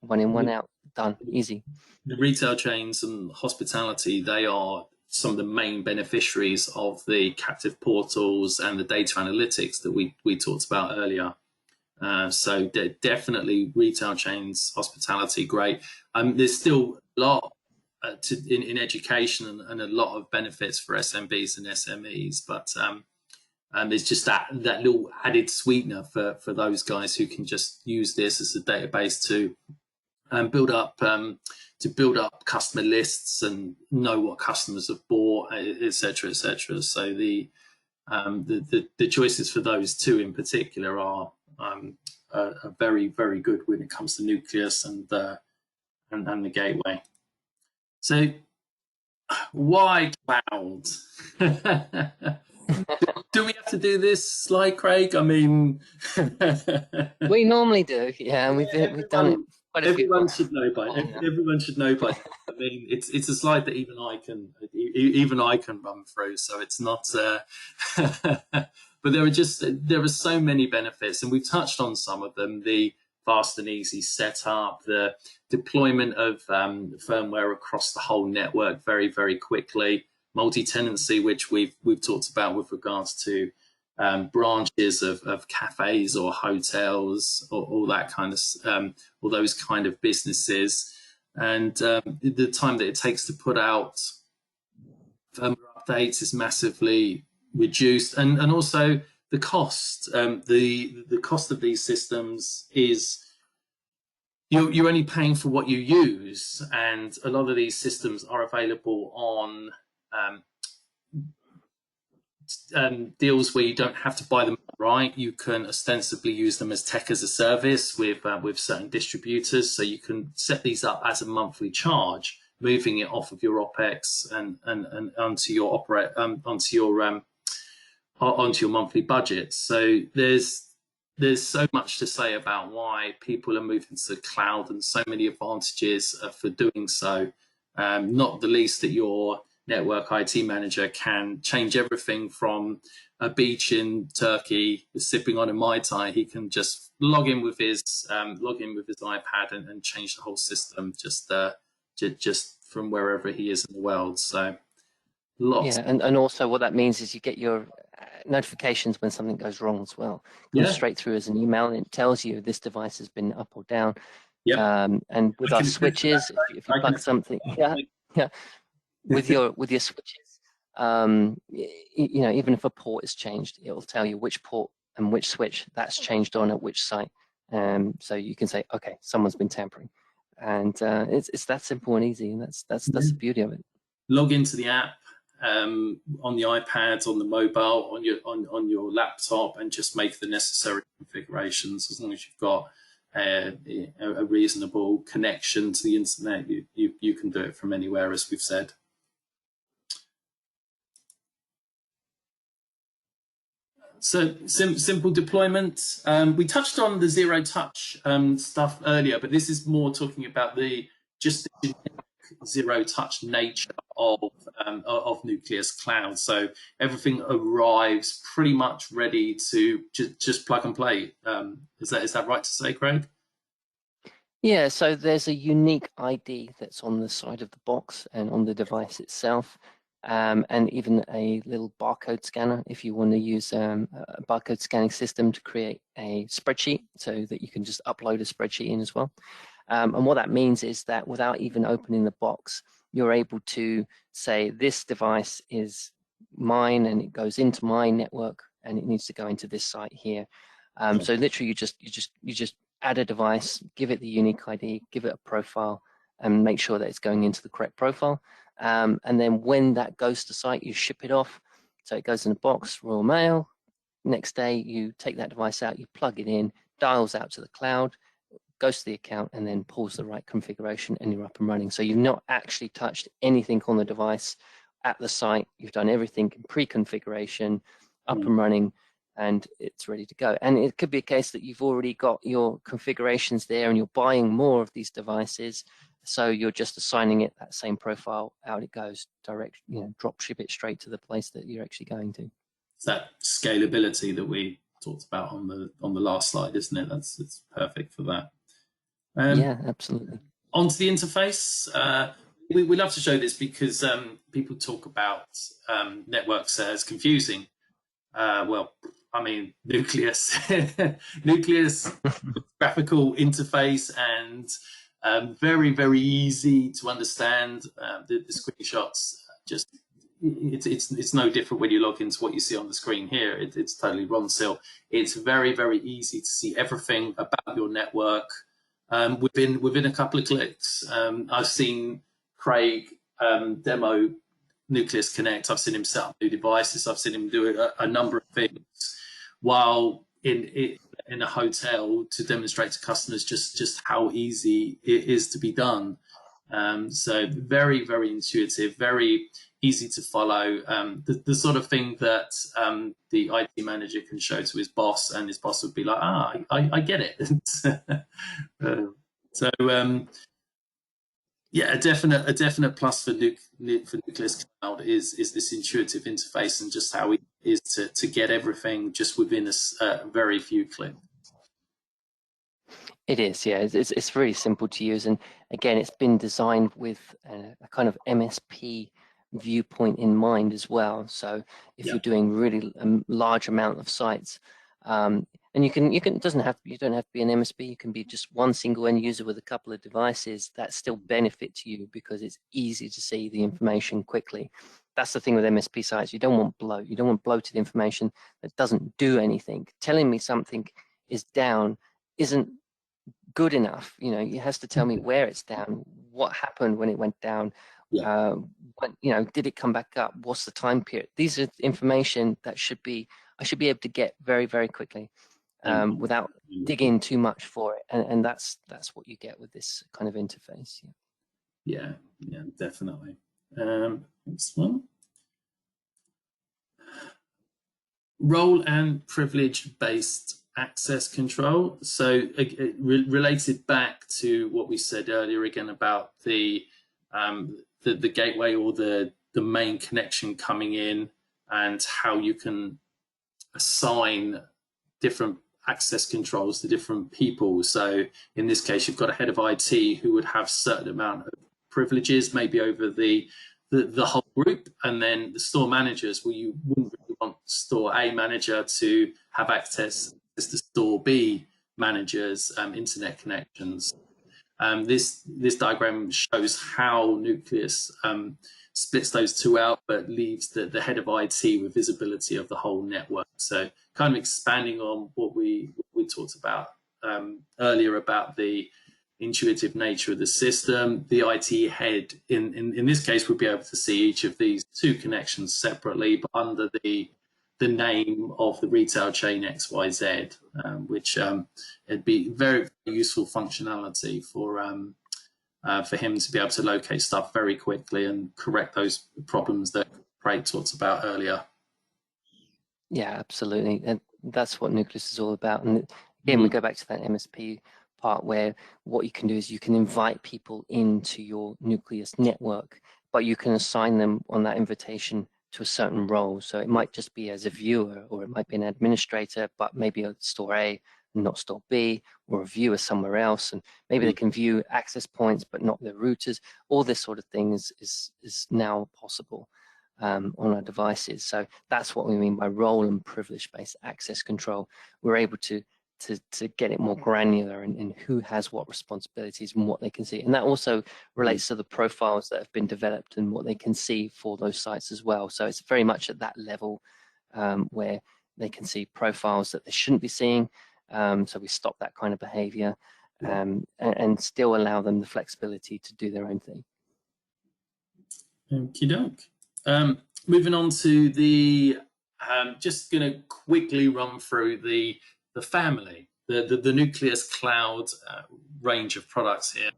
C: One in, one out, done, easy.
B: The retail chains and hospitality, they are some of the main beneficiaries of the captive portals and the data analytics that we talked about earlier. So definitely retail chains, hospitality, great. There's still a lot in education and a lot of benefits for SMBs and SMEs, but there's just that little added sweetener for those guys who can just use this as a database to build up customer lists and know what customers have bought, etc., etc. So the choices for those two in particular are very, very good when it comes to Nuclias and the gateway. So why cloud? Do we have to do this slide, Craig? I mean,
C: we normally do, yeah, and we've done it.
B: Everyone should know by. Everyone should know by. I mean, it's a slide that even I can run through. So it's not. But there are so many benefits, and we've touched on some of them. The fast and easy setup, the deployment of firmware across the whole network very, very quickly, multi-tenancy, which we've talked about with regards to branches of cafes or hotels or all that kind of all those kind of businesses, and the time that it takes to put out firmware updates is massively reduced, and also the cost. The cost of these systems is you're only paying for what you use, and a lot of these systems are available on deals where you don't have to buy them outright. You can ostensibly use them as tech as a service with certain distributors. So you can set these up as a monthly charge, moving it off of your OPEX and onto your onto your monthly budget. So there's so much to say about why people are moving to the cloud, and so many advantages for doing so. Not the least that your network IT manager can change everything from a beach in Turkey sipping on a Mai Tai. He can just log in with his iPad and change the whole system just from wherever he is in the world. So lots.
C: Yeah, and also what that means is you get your notifications when something goes wrong as well. It goes straight through as an email, and it tells you this device has been up or down. And with our switches, if you plug something, with your switches, even if a port is changed, it will tell you which port and which switch that's changed on at which site. So you can say, okay, someone's been tampering, and it's that simple and easy, and that's the beauty of it.
B: Log into the app on the iPad, on the mobile, on your laptop, and just make the necessary configurations. As long as you've got a reasonable connection to the internet, you can do it from anywhere, as we've said. So simple deployment. We touched on the zero touch stuff earlier, but this is more talking about the just the zero touch nature of Nuclias Cloud. So everything arrives pretty much ready to just plug and play. Is that right to say, Craig?
C: Yeah, so there's a unique ID that's on the side of the box and on the device itself, and even a little barcode scanner if you want to use a barcode scanning system to create a spreadsheet so that you can just upload a spreadsheet in as well. And what that means is that without even opening the box, you're able to say this device is mine and it goes into my network and it needs to go into this site here. So literally, you just add a device, give it the unique ID, give it a profile, and make sure that it's going into the correct profile. And then when that goes to site, you ship it off. So it goes in a box, Royal Mail. Next day, you take that device out, you plug it in, dials out to the cloud, goes to the account, and then pulls the right configuration, and you're up and running. So you've not actually touched anything on the device at the site. You've done everything in pre-configuration, up and running, and it's ready to go. And it could be a case that you've already got your configurations there and you're buying more of these devices. So you're just assigning it that same profile, out it goes, direct, drop ship it straight to the place that you're actually going to.
B: It's that scalability that we talked about on the last slide, isn't it? It's perfect for that.
C: Yeah, absolutely.
B: Onto the interface. We love to show this because people talk about networks as confusing. Well, I mean, Nuclias graphical interface and very, very easy to understand. The screenshots just it's no different when you log into what you see on the screen here. It's totally Ronsil. It's very, very easy to see everything about your network within a couple of clicks. I've seen Craig demo Nuclias Connect. I've seen him set up new devices. I've seen him do a number of things while in a hotel to demonstrate to customers just how easy it is to be done. So very, very intuitive, very easy to follow. The sort of thing that the IT manager can show to his boss, and his boss would be like, I get it. Yeah, a definite plus for Nuclias Cloud is this intuitive interface and just how it is to get everything just within a very few clicks.
C: It is, yeah. It's really simple to use, and again, it's been designed with a kind of MSP viewpoint in mind as well. So if you're doing really large amount of sites, and you don't have to be an MSP. You can be just one single end user with a couple of devices. That still benefits you because it's easy to see the information quickly. That's the thing with MSP sites. You don't want bloat. You don't want bloated information that doesn't do anything. Telling me something is down isn't good enough. It has to tell me where it's down, what happened when it went down, did it come back up, what's the time period. These are information that I should be able to get very, very quickly without digging too much for it, and that's what you get with this kind of interface.
B: Yeah, definitely. Next one. Role and privilege based access control. So related back to what we said earlier again about the gateway or the main connection coming in and how you can assign different access controls to different people. So in this case, you've got a head of IT who would have certain amount of privileges, maybe over the whole group, and then the store managers, well, you wouldn't really want store A manager to have access to store B managers' internet connections. This diagram shows how Nuclias splits those two out, but leaves the head of IT with visibility of the whole network. So kind of expanding on what we talked about earlier about the intuitive nature of the system. The IT head in this case would be able to see each of these two connections separately, but under the name of the retail chain XYZ, which it'd be very, very useful functionality for him to be able to locate stuff very quickly and correct those problems that Craig talked about earlier.
C: Yeah, absolutely. And that's what Nuclias is all about. And again, we go back to that MSP part where what you can do is you can invite people into your Nuclias network, but you can assign them on that invitation to a certain role. So it might just be as a viewer, or it might be an administrator, but maybe a store A, not store B, or a viewer somewhere else. And maybe they can view access points, but not their routers. All this sort of thing is now possible on our devices. So that's what we mean by role and privilege-based access control. We're able to get it more granular in who has what responsibilities and what they can see. And that also relates to the profiles that have been developed and what they can see for those sites as well. So it's very much at that level where they can see profiles that they shouldn't be seeing. So we stop that kind of behavior and still allow them the flexibility to do their own thing.
B: Okie doke. Moving on to the, just going to quickly run through the family, the Nuclias Cloud range of products here.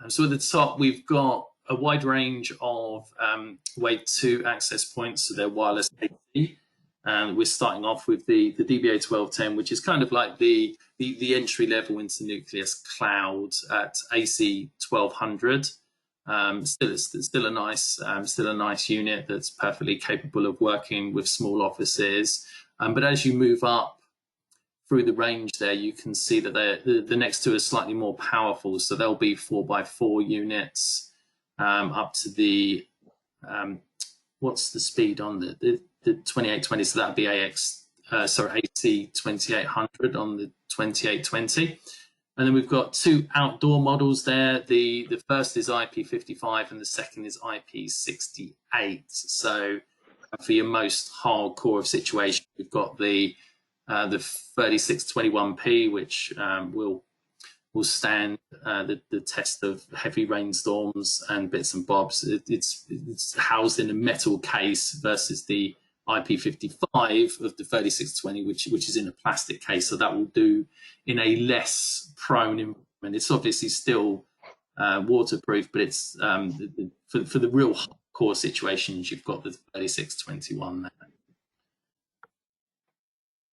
B: So at the top, we've got a wide range of Wave 2 access points, so they're wireless AC. And we're starting off with the DBA1210, which is kind of like the entry level into Nuclias Cloud at AC 1200. Still a nice unit that's perfectly capable of working with small offices. But as you move up through the range there, you can see that the next two are slightly more powerful. So they'll be 4x4 units up to the what's the speed on the 2820? So that'd be AC 2800 on the 2820. And then we've got two outdoor models there. The first is IP55 and the second is IP68. So for your most hardcore of situations, we've got the 3621p, which will stand the test of heavy rainstorms and bits and bobs. It's housed in a metal case versus the IP55 of the 3620, which is in a plastic case. So that will do in a less prone environment. It's obviously still waterproof, but it's for the real hardcore situations, you've got the 3621 there.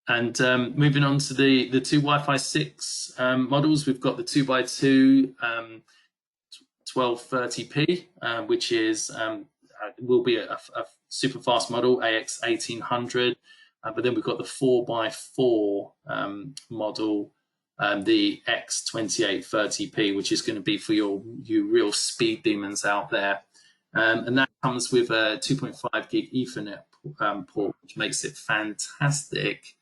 B: And moving on to the two Wi-Fi 6 models, we've got the 2x2 1230p, which is will be a super fast model, AX 1800. But then we've got the 4x4 model, the X 2830p, which is going to be for your real speed demons out there. And that comes with a 2.5 gig Ethernet port, which makes it fantastic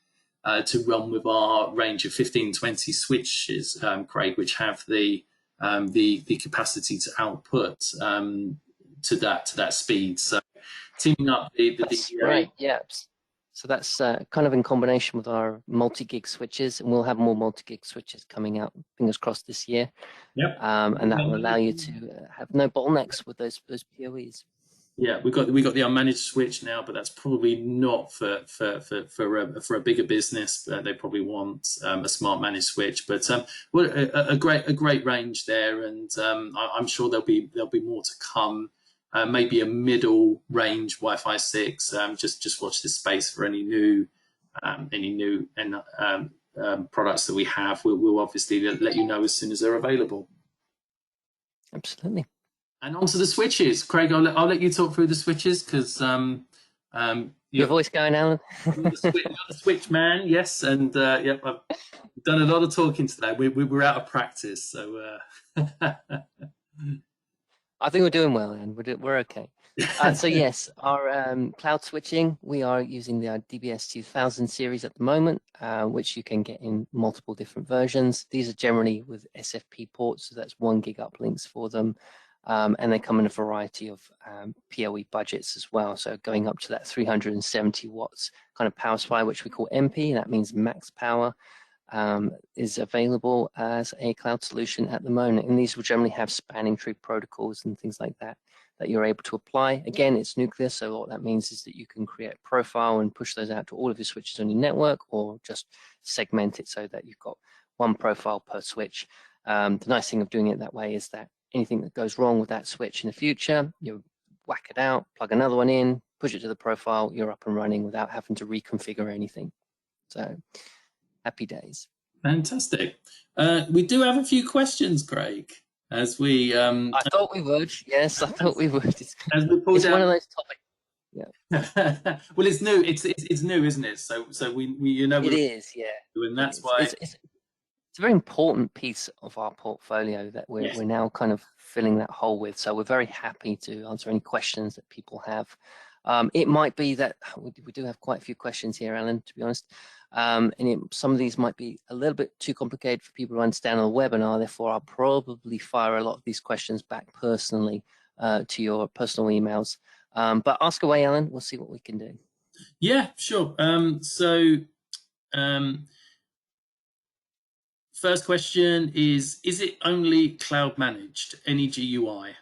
B: to run with our range of 1520 switches, Craig, which have the capacity to output to that speed. So teaming up the DBA.
C: Right, yeah. So that's kind of in combination with our multi-gig switches, and we'll have more multi-gig switches coming out, fingers crossed, this year.
B: Yep.
C: And that will allow you to have no bottlenecks with those PoEs.
B: Yeah, we got the unmanaged switch now, but that's probably not for a bigger business. They probably want a smart managed switch. But well, a great range there, and I'm sure there'll be more to come. Maybe a middle range Wi-Fi 6. Just watch this space for any new products that we have. We'll obviously let you know as soon as they're available.
C: Absolutely.
B: And onto the switches, Craig. I'll let you talk through the switches because
C: your voice going, Alan.
B: the switch man, yes, and yep, I've done a lot of talking today. We were out of practice, so.
C: I think we're doing well, and we're okay. So yes, our cloud switching, we are using the DBS-2000 series at the moment, which you can get in multiple different versions. These are generally with SFP ports, so that's 1 gig uplinks for them. And they come in a variety of PoE budgets as well. So going up to that 370 watts kind of power supply, which we call MP, that means max power, is available as a cloud solution at the moment. And these will generally have spanning tree protocols and things like that you're able to apply. Again, it's Nuclias, so what that means is that you can create a profile and push those out to all of your switches on your network, or just segment it so that you've got one profile per switch. The nice thing of doing it that way is that anything that goes wrong with that switch in the future, you whack it out, plug another one in, push it to the profile, you're up and running without having to reconfigure anything. So happy days.
B: Fantastic. We do have a few questions, Craig, as we
C: I thought we would. Yes, I thought we would. It's one of those topics.
B: Yeah. Well, it's new. It's new, isn't it? So we you know
C: it is, yeah.
B: And that's why
C: it's a very important piece of our portfolio that we're now kind of filling that hole with. So we're very happy to answer any questions that people have. It might be that we do have quite a few questions here, Alan, to be honest. And some of these might be a little bit too complicated for people to understand on the webinar. Therefore, I'll probably fire a lot of these questions back personally to your personal emails. But ask away, Alan. We'll see what we can do.
B: Yeah, sure. First question is it only cloud managed, any GUI?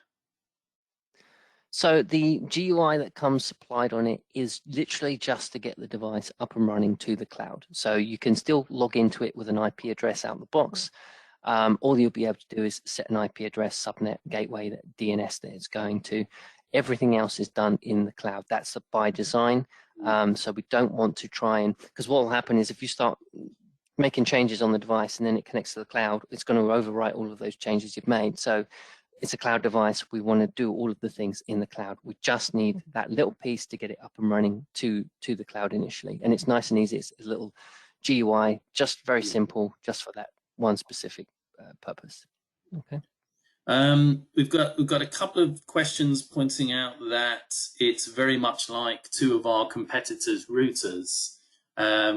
C: So the GUI that comes supplied on it is literally just to get the device up and running to the cloud. So you can still log into it with an IP address out of the box. All you'll be able to do is set an IP address, subnet, gateway, that DNS that it's going to. Everything else is done in the cloud. That's by design. So we don't want to try and, because what will happen is if you start making changes on the device and then it connects to the cloud, it's going to overwrite all of those changes you've made. So it's a cloud device. We want to do all of the things in the cloud. We just need that little piece to get it up and running to the cloud initially. And it's nice and easy. It's a little GUI, just very simple, just for that one specific purpose. Okay.
B: We've got a couple of questions pointing out that it's very much like two of our competitors' routers,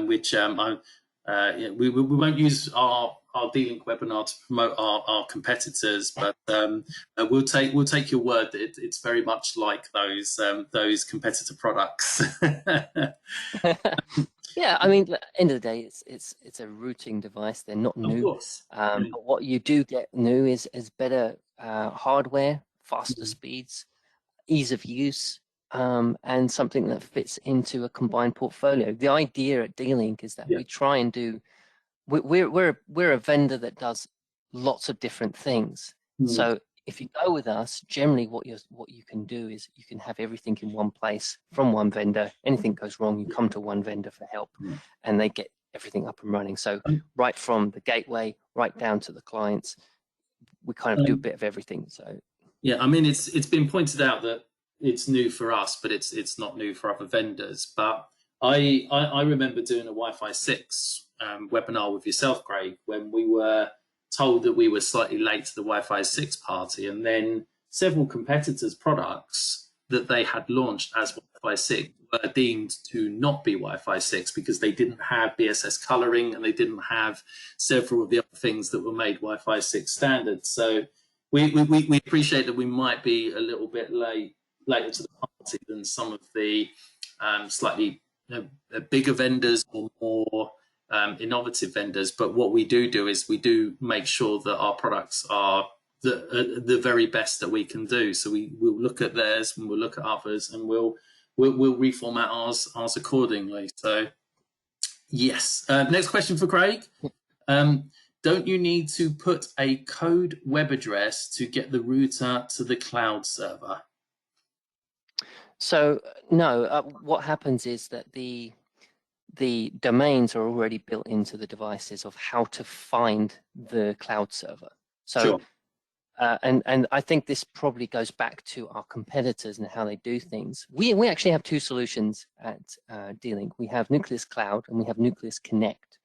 B: which we won't use our D-Link webinar to promote our competitors, but we'll take your word that it's very much like those competitor products.
C: Yeah, I mean, at the end of the day, it's a routing device. They're not new.
B: Of course.
C: But what you do get new is better hardware, faster speeds, ease of use, and something that fits into a combined portfolio. The idea at D-Link is that we try and do. We're a vendor that does lots of different things. So if you go with us, generally what you can do is you can have everything in one place from one vendor. Anything goes wrong, you come to one vendor for help, and they get everything up and running. So right from the gateway right down to the clients, we kind of do a bit of everything. So
B: yeah, I mean it's been pointed out that it's new for us, but it's not new for other vendors. But I remember doing a Wi-Fi 6 webinar with yourself, Craig, when we were told that we were slightly late to the Wi-Fi 6 party, and then several competitors' products that they had launched as Wi-Fi 6 were deemed to not be Wi-Fi 6 because they didn't have BSS coloring and they didn't have several of the other things that were made Wi-Fi 6 standard. So we appreciate that we might be a little bit later to the party than some of the slightly bigger vendors or more innovative vendors, but what we do is we do make sure that our products are the very best that we can do. So we'll look at theirs and we'll look at others, and we'll reformat ours accordingly. So yes. Next question for Craig. Don't you need to put a code web address to get the router to the cloud server?
C: So no, what happens is that the domains are already built into the devices of how to find the cloud server. So,
B: sure.
C: And I think this probably goes back to our competitors and how they do things. We actually have two solutions at D-Link. We have Nuclias Cloud and we have Nuclias Connect.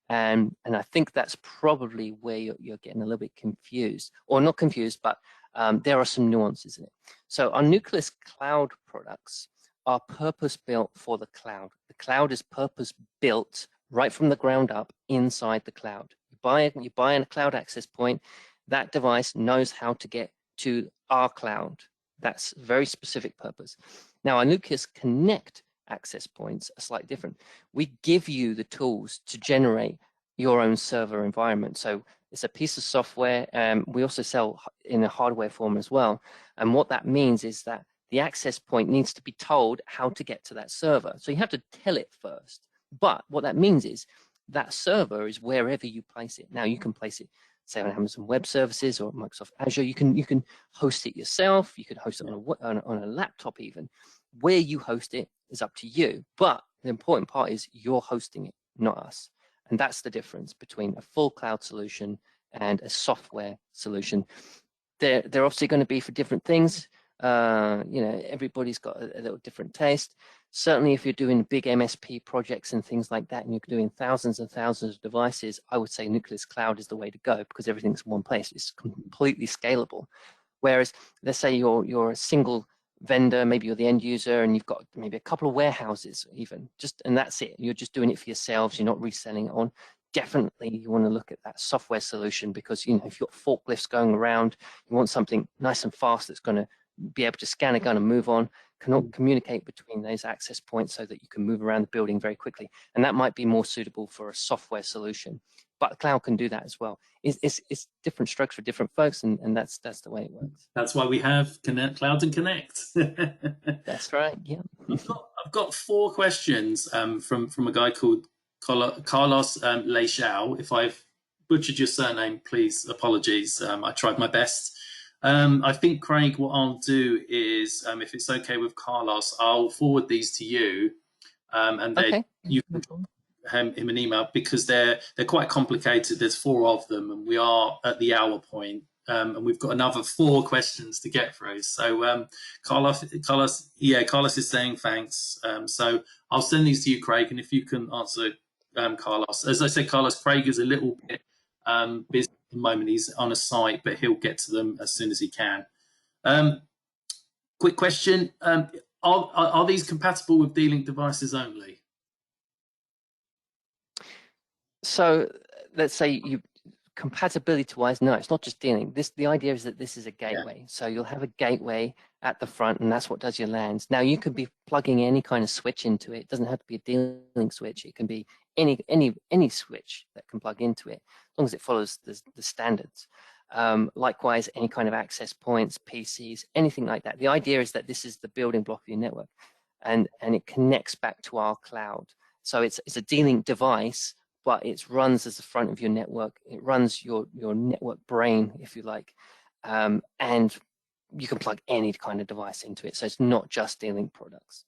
C: And I think that's probably where you're getting a little bit confused, or not confused, but there are some nuances in it. So our Nuclias Cloud products are purpose-built for the cloud. The cloud is purpose-built right from the ground up inside the cloud. You buy a cloud access point, that device knows how to get to our cloud. That's a very specific purpose. Now, our Nuclias Connect access points are slightly different. We give you the tools to generate your own server environment. So it's a piece of software. We also sell in a hardware form as well. And what that means is that the access point needs to be told how to get to that server. So you have to tell it first. But what that means is that server is wherever you place it. Now you can place it, say, on Amazon Web Services or Microsoft Azure. You can host it yourself. You can host it on a laptop even. Where you host it is up to you, but the important part is you're hosting it, not us. And that's the difference between a full cloud solution and a software solution. They're obviously going to be for different things. Everybody's got a little different taste. Certainly, if you're doing big MSP projects and things like that, and you're doing thousands and thousands of devices, I would say Nuclias Cloud is the way to go because everything's in one place. It's completely scalable. Whereas, let's say you're a single vendor, maybe you're the end user, and you've got maybe a couple of warehouses, and that's it. You're just doing it for yourselves. You're not reselling it on. Definitely, you want to look at that software solution because if you've got forklifts going around, you want something nice and fast that's going to be able to scan a gun and move on, can communicate between those access points so that you can move around the building very quickly. And that might be more suitable for a software solution. But the cloud can do that as well. It's different strokes for different folks, and that's the way it works.
B: That's why we have Cloud and Connect.
C: That's right. Yeah.
B: I've got 4 questions from a guy called Carlos Leixao. If I've butchered your surname, please apologies. I tried my best. I think, Craig, what I'll do is, if it's okay with Carlos, I'll forward these to you, and then you can him an email because they're quite complicated. There's 4 of them, and we are at the hour point, and we've got another 4 questions to get through. So, Carlos is saying thanks. So I'll send these to you, Craig, and if you can answer, Carlos. As I said, Carlos, Craig is a little bit busy at the moment. He's on a site, but he'll get to them as soon as he can. Quick question: are these compatible with D-Link devices only?
C: So let's say compatibility wise, no, it's not just D-Link. The idea is that this is a gateway. Yeah. So you'll have a gateway at the front, and that's what does your LANs. Now you could be plugging any kind of switch into it. It doesn't have to be a D-Link switch. It can be any switch that can plug into it, as long as it follows the standards. Likewise, any kind of access points, PCs, anything like that. The idea is that this is the building block of your network, and it connects back to our cloud. So it's a D-Link device, but it runs as the front of your network. It runs your network brain, if you like, and you can plug any kind of device into it. So it's not just D-Link products.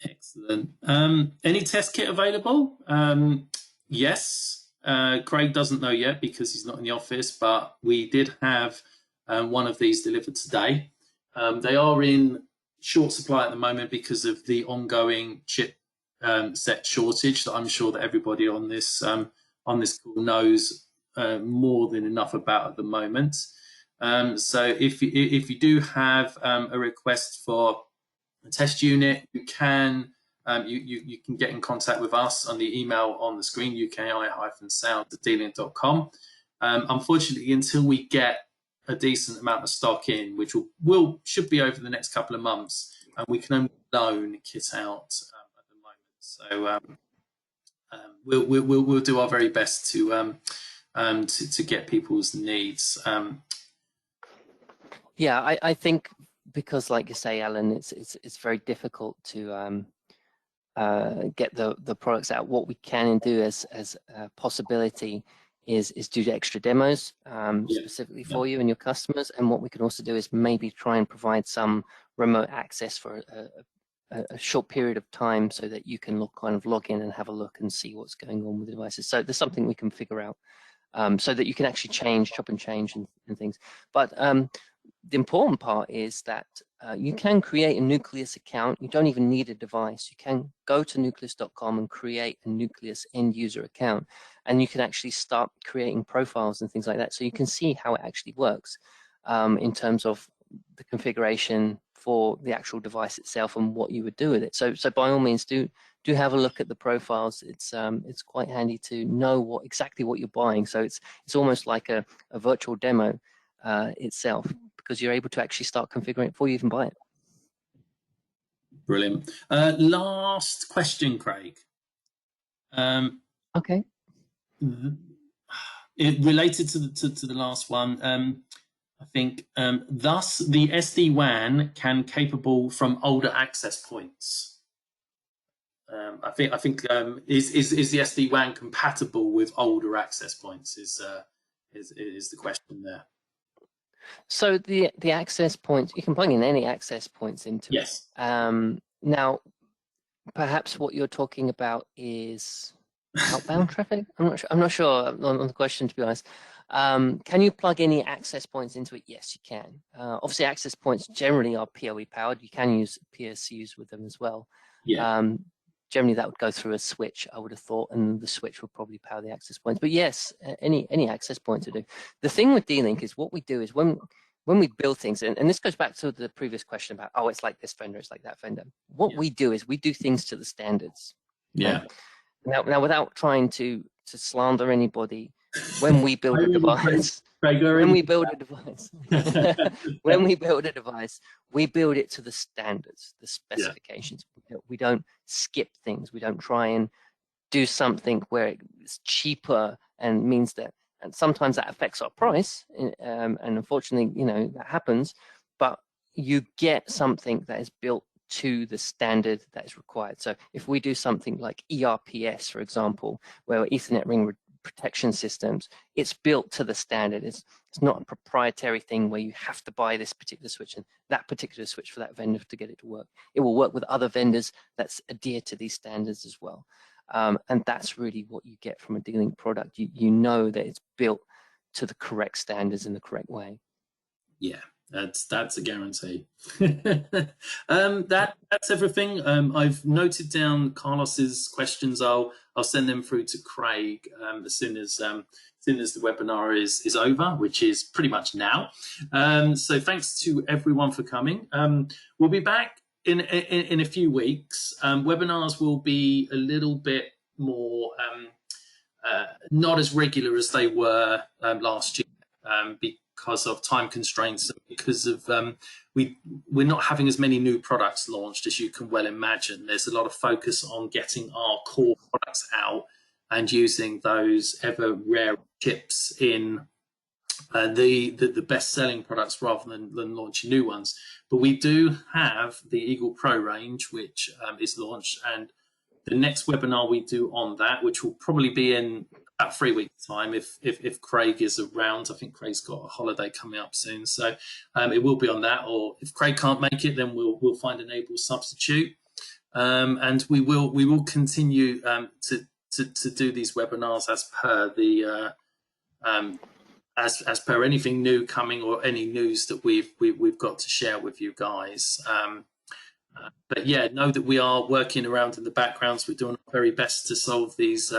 B: Excellent. Any test kit available? Yes. Craig doesn't know yet because he's not in the office, but we did have one of these delivered today. They are in short supply at the moment because of the ongoing chip set shortage that I'm sure that everybody on this call knows more than enough about at the moment. So if you do have a request for a test unit, you can you can get in contact with us on the email on the screen, UKI-sound@dlink.com. Unfortunately, until we get a decent amount of stock in, which should be over the next couple of months, we can only loan kit out at the moment. So we'll do our very best to get people's needs.
C: Yeah, I think because, like you say, Alan, it's very difficult to get the products out. What we can do as a possibility is do extra demos specifically for you and your customers. And what we can also do is maybe try and provide some remote access for a short period of time so that you can log in and have a look and see what's going on with the devices. So there's something we can figure out so that you can actually chop and change and things. But the important part is that you can create a Nuclias account. You don't even need a device. You can go to nuclias.com and create a Nuclias end user account, and you can actually start creating profiles and things like that. So you can see how it actually works in terms of the configuration for the actual device itself and what you would do with it. So by all means, do have a look at the profiles. It's quite handy to know exactly what you're buying. So it's almost like a virtual demo itself, because you're able to actually start configuring it before you even buy it.
B: Brilliant. Last question, Craig.
C: Okay.
B: It related to the last one. I think thus the SD Wan can capable from older access points. I think is the SD Wan compatible with older access points? Is the question there?
C: So the access points, you can plug in any access points into it.
B: Yes.
C: Now, perhaps what you're talking about is outbound traffic. I'm not sure on the question, to be honest. Can you plug any access points into it? Yes, you can. Obviously, access points generally are PoE powered. You can use PSUs with them as well.
B: Yeah.
C: Generally, that would go through a switch, I would have thought, and the switch would probably power the access points. But yes, any access point to do. The thing with D-Link is what we do is when we build things, and this goes back to the previous question about, oh, it's like this vendor, it's like that vendor. What we do is we do things to the standards.
B: Yeah.
C: Now, without trying to slander anybody, when we build a device, when we build a device, we build it to the standards, the specifications. We don't skip things. We don't try and do something where it's cheaper and means that, and sometimes that affects our price. And unfortunately, you know, that happens, but you get something that is built to the standard that is required. So if we do something like ERPS, for example, where Ethernet ring protection systems, it's built to the standard. It's not a proprietary thing where you have to buy this particular switch and that particular switch for that vendor to get it to work. It will work with other vendors that adhere to these standards as well. And that's really what you get from a D-Link product. You know that it's built to the correct standards in the correct way.
B: Yeah, that's a guarantee. That's everything. I've noted down Carlos's questions. I'll send them through to Craig as soon as the webinar is over, which is pretty much now. So thanks to everyone for coming. We'll be back in a few weeks. Webinars will be a little bit more not as regular as they were last year, because of time constraints, because of we're not having as many new products launched as you can well imagine. There's a lot of focus on getting our core products out and using those ever rare chips in the best-selling products rather than launching new ones. But we do have the Eagle Pro range, which is launched, and the next webinar we do on that, which will probably be in about 3 weeks' time, if Craig is around. I think Craig's got a holiday coming up soon, so it will be on that. Or if Craig can't make it, then we'll find an able substitute, and we will continue to do these webinars as per the as per anything new coming or any news that we've got to share with you guys. But yeah, know that we are working around in the backgrounds. We're doing our very best to solve these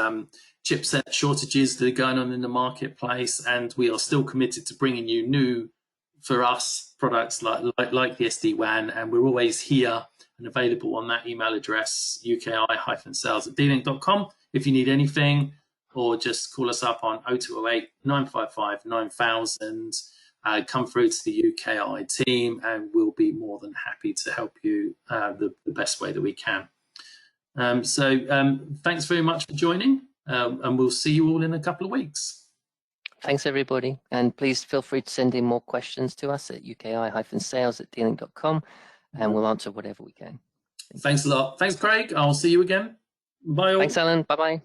B: chipset shortages that are going on in the marketplace, and we are still committed to bringing you new, for us, products like the SD Wan, and we're always here and available on that email address, uki-sales@dlink.com, if you need anything, or just call us up on 0208 955 9000. Come through to the UK&I team, and we'll be more than happy to help you the best way that we can. So thanks very much for joining, and we'll see you all in a couple of weeks.
C: Thanks, everybody. And please feel free to send in more questions to us at uki-sales@dlink.com, and we'll answer whatever we can.
B: Thanks a lot. Thanks, Craig. I'll see you again. Bye all.
C: Thanks, Alan. Bye-bye.